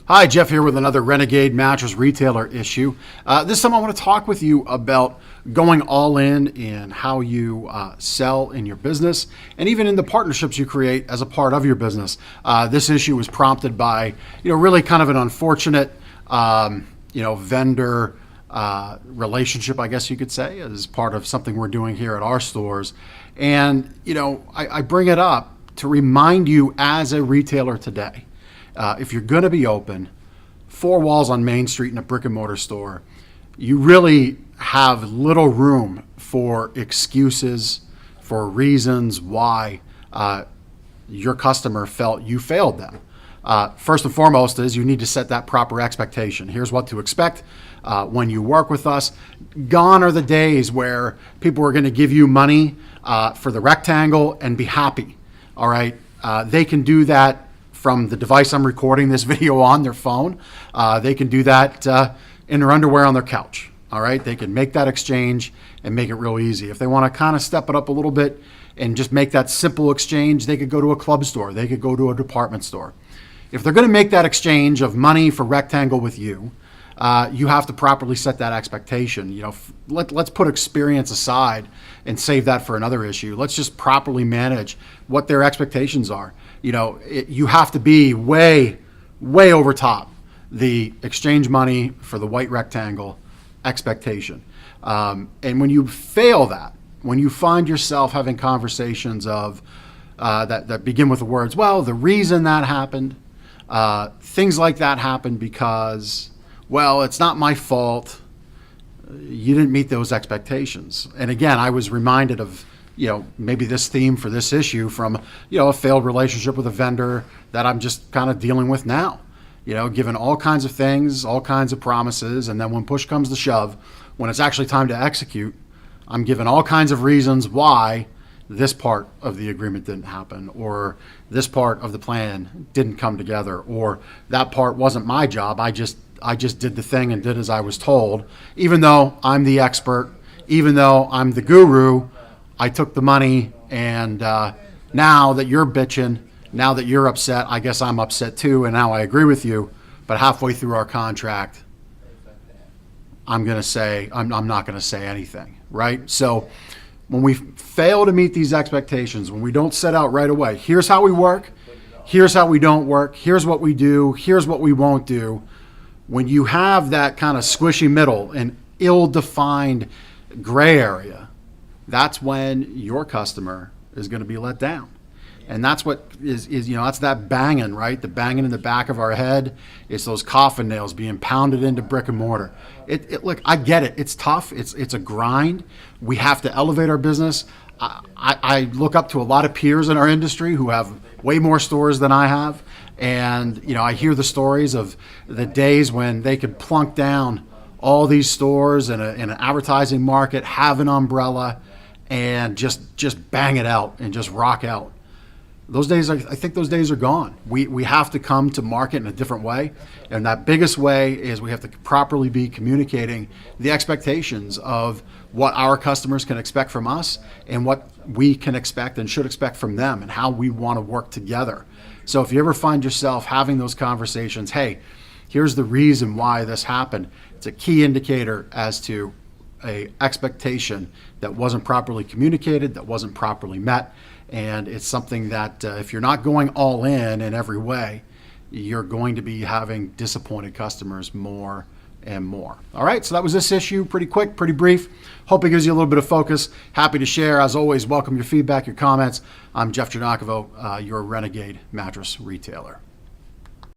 Hi, Jeff here with another Renegade Mattress retailer issue. This time I want to talk with you about going all in how you sell in your business and even in the partnerships you create as a part of your business. This issue was prompted by, really kind of an unfortunate, vendor relationship, I guess you could say, as part of something we're doing here at our stores. And, I bring it up to remind you as a retailer today, if you're going to be open, 4 walls on Main Street in a brick and mortar store, you really have little room for excuses, for reasons why your customer felt you failed them. First and foremost is you need to set that proper expectation. Here's what to expect when you work with us. Gone are the days where people are going to give you money for the rectangle and be happy. All right, they can do that from the device I'm recording this video on, their phone. They can do that in their underwear on their couch. All right, they can make that exchange and make it real easy. If they want to kind of step it up a little bit and just make that simple exchange, they could go to a club store. They could go to a department store. If they're going to make that exchange of money for rectangle with you, you have to properly set that expectation. Let's put experience aside and save that for another issue. Let's just properly manage what their expectations are. You have to be way over top the exchange money for the white rectangle expectation. And when you fail that, when you find yourself having conversations of that begin with the words, well, the reason that happened, things like that happened because, well, it's not my fault. You didn't meet those expectations. And again, I was reminded of, maybe this theme for this issue from, a failed relationship with a vendor that I'm just kind of dealing with now. Given all kinds of things, all kinds of promises, and then when push comes to shove, when it's actually time to execute, I'm given all kinds of reasons why this part of the agreement didn't happen, or this part of the plan didn't come together, or that part wasn't my job. I just did the thing and did as I was told. Even though I'm the expert, even though I'm the guru, I took the money, and now that you're bitching, now that you're upset, I guess I'm upset too, and now I agree with you. But halfway through our contract, I'm not going to say anything, right? So when we fail to meet these expectations, when we don't set out right away, here's how we work, here's how we don't work, here's what we do, here's what we won't do. When you have that kind of squishy middle and ill-defined gray area, that's when your customer is going to be let down. And that's what is that's that banging, right? The banging in the back of our head. It's those coffin nails being pounded into brick and mortar. Look, I get it. It's tough. It's a grind. We have to elevate our business. I look up to a lot of peers in our industry who have way more stores than I have. And, I hear the stories of the days when they could plunk down all these stores in an advertising market, have an umbrella, and just bang it out and just rock out. Those days, I think those days are gone. We have to come to market in a different way. And that biggest way is we have to properly be communicating the expectations of what our customers can expect from us and what we can expect and should expect from them and how we want to work together. So if you ever find yourself having those conversations, hey, here's the reason why this happened. It's a key indicator as to a expectation that wasn't properly communicated, that wasn't properly met. And it's something that if you're not going all in every way, you're going to be having disappointed customers more and more. All right, so that was this issue. Pretty quick, pretty brief. Hope it gives you a little bit of focus. Happy to share. As always, welcome your feedback, your comments. I'm Jeff Giannakovo, your Renegade Mattress retailer.